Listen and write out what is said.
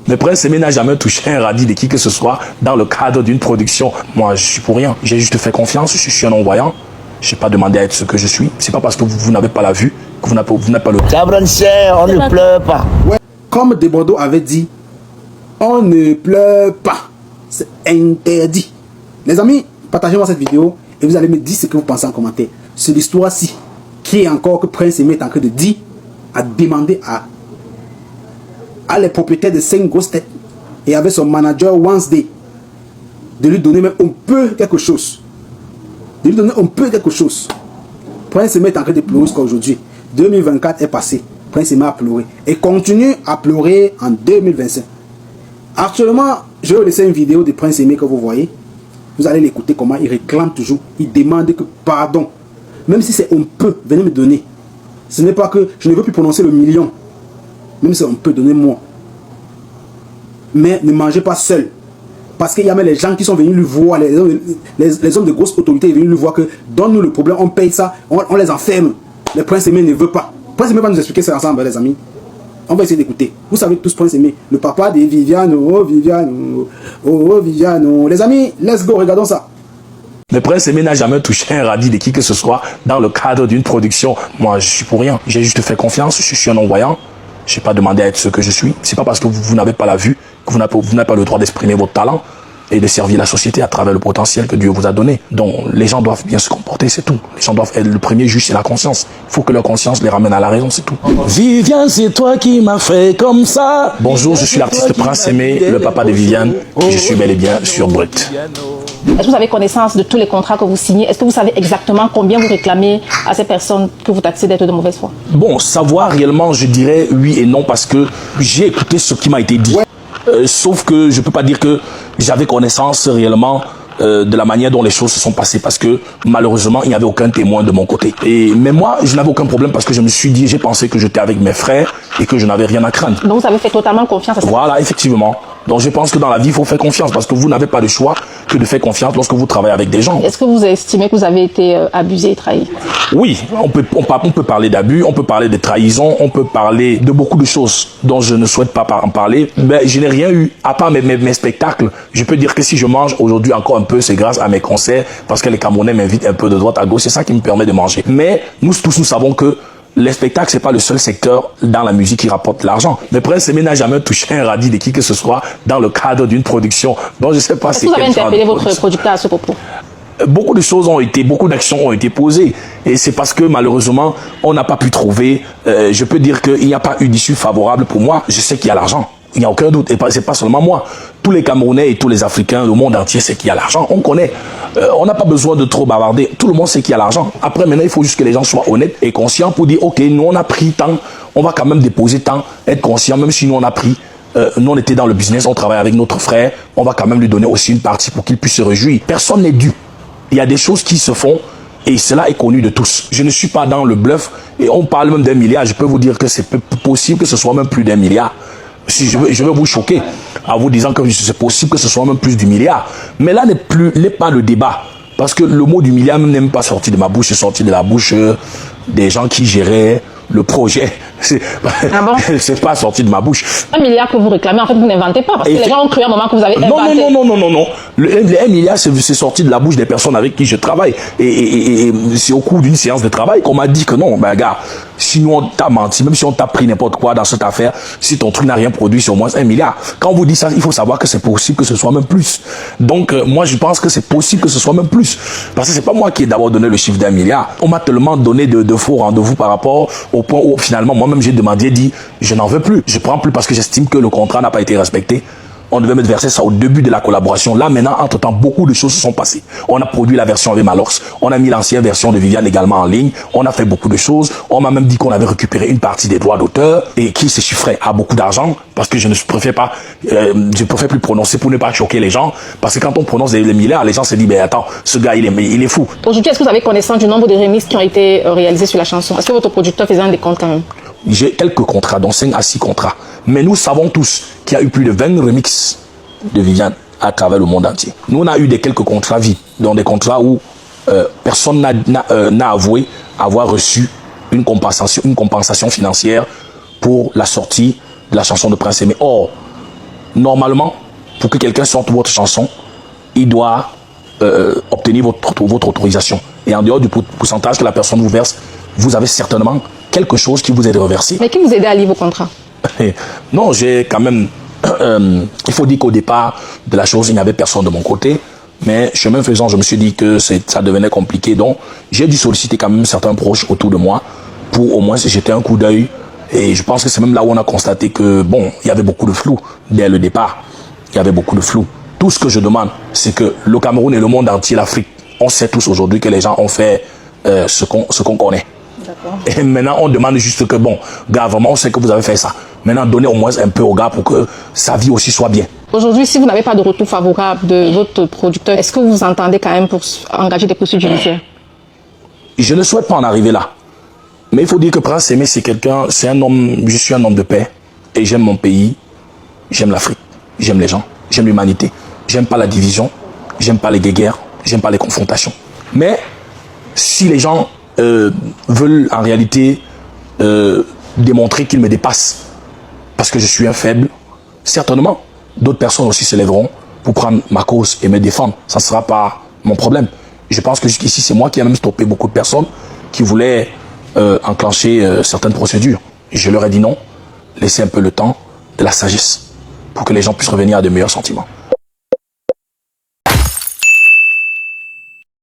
Mais Prince Aimé n'a jamais touché un radis de qui que ce soit dans le cadre d'une production. Moi, je suis pour rien. J'ai juste fait confiance. Je suis un non-voyant. Je n'ai pas demandé à être ce que je suis. C'est pas parce que vous n'avez pas la vue que vous n'avez pas le... On ne pleure pas. Ouais. Comme Desbordeaux avait dit, on ne pleure pas. C'est interdit. Les amis, partagez-moi cette vidéo et vous allez me dire ce que vous pensez en commentaire. C'est l'histoire-ci qui est encore que Prince Aimé est en train de dire, à demander à les propriétaires de 5 grosses têtes et avec son manager Wednesday de lui donner même un peu quelque chose. De lui donner un peu quelque chose. Prince Aimé est en train de pleurer jusqu'à aujourd'hui. 2024 est passé. Prince Aimé a pleuré et continue à pleurer en 2025. Actuellement, je vais vous laisser une vidéo de Prince Aimé que vous voyez. Vous allez l'écouter comment il réclame toujours. Il demande que pardon. Même si c'est un peu, venez me donner. Ce n'est pas que je ne veux plus prononcer le million. Même si on peut donner moi. Mais ne mangez pas seul. Parce qu'il y a même les gens qui sont venus lui voir, les hommes de grosse autorité venus lui voir que donne-nous le problème, on paye ça, on les enferme. Le Prince Aimé ne veut pas. Prince Aimé va nous expliquer ça ensemble, les amis. On va essayer d'écouter. Vous savez tous Prince Aimé, le papa de Viviano, oh Viviano, oh Viviano. Les amis, let's go, regardons ça. Mais Prince Aimé n'a jamais touché un radis de qui que ce soit dans le cadre d'une production. Moi, je suis pour rien. J'ai juste fait confiance. Je suis un non-voyant. Je n'ai pas demandé à être ce que je suis. C'est pas parce que vous n'avez pas la vue que vous n'avez pas le droit d'exprimer votre talent et de servir la société à travers le potentiel que Dieu vous a donné. Donc, les gens doivent bien se comporter, c'est tout. Les gens doivent être le premier juge, c'est la conscience. Il faut que leur conscience les ramène à la raison, c'est tout. Viviane, c'est toi qui m'as fait comme ça. Bonjour, je suis l'artiste Prince Aimé, le papa de Viviane. Je suis bel et bien sur Brut. Est-ce que vous avez connaissance de tous les contrats que vous signez? Est-ce que vous savez exactement combien vous réclamez à ces personnes que vous taxez d'être de mauvaise foi? Bon, savoir réellement, je dirais oui et non parce que j'ai écouté ce qui m'a été dit. Sauf que je ne peux pas dire que j'avais connaissance réellement de la manière dont les choses se sont passées parce que malheureusement il n'y avait aucun témoin de mon côté. Mais moi je n'avais aucun problème parce que je me suis dit, j'ai pensé que j'étais avec mes frères et que je n'avais rien à craindre. Donc vous avez fait totalement confiance à ça? Voilà, effectivement. Donc je pense que dans la vie il faut faire confiance parce que vous n'avez pas de choix que de faire confiance lorsque vous travaillez avec des gens. Est-ce que vous estimez que vous avez été abusé et trahi? Oui, on peut parler d'abus, on peut parler de trahison, on peut parler de beaucoup de choses dont je ne souhaite pas en parler. Mais je n'ai rien eu, à part mes spectacles. Je peux dire que si je mange aujourd'hui encore un peu, c'est grâce à mes concerts, parce que les Camerounais m'invitent un peu de droite à gauche, c'est ça qui me permet de manger. Mais nous tous, nous savons que les spectacles, c'est pas le seul secteur dans la musique qui rapporte l'argent. Mais Prince Aimé n'a jamais touché un radis de qui que ce soit dans le cadre d'une production. Donc je sais pas si... Est-ce que vous avez interpellé votre producteur à ce propos? Beaucoup de choses ont été, beaucoup d'actions ont été posées. Et c'est parce que malheureusement, on n'a pas pu trouver, je peux dire qu'il n'y a pas eu d'issue favorable pour moi. Je sais qu'il y a l'argent. Il n'y a aucun doute. Et c'est pas seulement moi. Tous les Camerounais et tous les Africains, le monde entier sait qu'il y a l'argent. On connaît. On n'a pas besoin de trop bavarder. Tout le monde sait qu'il y a l'argent. Après, maintenant, il faut juste que les gens soient honnêtes et conscients pour dire, OK, nous, on a pris tant. On va quand même déposer tant. Être conscient, même si nous, on a pris. Nous, on était dans le business, on travaille avec notre frère. On va quand même lui donner aussi une partie pour qu'il puisse se réjouir. Personne n'est dû. Il y a des choses qui se font et cela est connu de tous. Je ne suis pas dans le bluff et on parle même d'1 milliard. Je peux vous dire que c'est possible que ce soit même plus d'1 milliard. Si je vais vous choquer en vous disant que c'est possible que ce soit même plus du milliard. Mais là n'est pas le débat. Parce que le mot du milliard n'est même pas sorti de ma bouche, c'est sorti de la bouche des gens qui géraient le projet. Ah bon? C'est pas sorti de ma bouche. 1 milliard que vous réclamez, en fait, vous n'inventez pas. Parce que les gens ont cru à un moment que vous avez inventé. Non. Le 1 milliard, c'est sorti de la bouche des personnes avec qui je travaille. Et c'est au cours d'une séance de travail qu'on m'a dit que non, ben gars, si nous on t'a menti, même si on t'a pris n'importe quoi dans cette affaire, si ton truc n'a rien produit, c'est au moins 1 milliard. Quand on vous dit ça, il faut savoir que c'est possible que ce soit même plus. Donc, moi, je pense que c'est possible que ce soit même plus. Parce que c'est pas moi qui ai d'abord donné le chiffre d'1 milliard. On m'a tellement donné de faux rendez-vous par rapport au point où, finalement, moi-même, j'ai demandé, dit, je n'en veux plus. Je prends plus parce que j'estime que le contrat n'a pas été respecté. On devait me verser ça au début de la collaboration. Là, maintenant, entre-temps, beaucoup de choses se sont passées. On a produit la version avec Malox. On a mis l'ancienne version de Viviane également en ligne. On a fait beaucoup de choses. On m'a même dit qu'on avait récupéré une partie des droits d'auteur et qui se chiffrait à beaucoup d'argent parce que je ne préfère pas, je préfère plus prononcer pour ne pas choquer les gens. Parce que quand on prononce les milliards, les gens se disent, ben attends, ce gars, il est fou. Aujourd'hui, est-ce que vous avez connaissance du nombre de remixes qui ont été réalisés sur la chanson? Est-ce que votre producteur faisait un décompte quand même? J'ai quelques contrats, dont 5 à 6 contrats. Mais nous savons tous qu'il y a eu plus de 20 remixes de Viviane à travers le monde entier. Nous, on a eu quelques contrats vides, dans des contrats où personne n'a avoué avoir reçu une compensation financière pour la sortie de la chanson de Prince Aimé. Or, Normalement, pour que quelqu'un sorte votre chanson, il doit obtenir votre autorisation. Et en dehors du pourcentage que la personne vous verse, vous avez certainement quelque chose qui vous est reversé. Mais qui vous aide à lire vos contrats? Non, j'ai quand même... il faut dire qu'au départ de la chose, il n'y avait personne de mon côté. Mais chemin faisant, je me suis dit que ça devenait compliqué. Donc, j'ai dû solliciter quand même certains proches autour de moi pour au moins se jeter un coup d'œil. Et je pense que c'est même là où on a constaté que, bon, il y avait beaucoup de flou dès le départ. Il y avait beaucoup de flou. Tout ce que je demande, c'est que le Cameroun et le monde entier, l'Afrique, on sait tous aujourd'hui que les gens ont fait ce qu'on connaît. Et maintenant, on demande juste que, bon, gars, vraiment, on sait que vous avez fait ça. Maintenant, donnez au moins un peu au gars pour que sa vie aussi soit bien. Aujourd'hui, si vous n'avez pas de retour favorable de votre producteur, est-ce que vous entendez quand même pour engager des poursuites judiciaires? Je ne souhaite pas en arriver là. Mais il faut dire que Prince Aimé, c'est quelqu'un, c'est un homme, je suis un homme de paix. Et j'aime mon pays, j'aime l'Afrique, j'aime les gens, j'aime l'humanité. J'aime pas la division, j'aime pas les guerres, j'aime pas les confrontations. Mais si les gens veulent en réalité démontrer qu'ils me dépassent, parce que je suis un faible, certainement, d'autres personnes aussi se lèveront pour prendre ma cause et me défendre. Ça ne sera pas mon problème. Je pense que jusqu'ici, c'est moi qui ai même stoppé beaucoup de personnes qui voulaient enclencher certaines procédures. Je leur ai dit non, laissez un peu le temps de la sagesse pour que les gens puissent revenir à de meilleurs sentiments.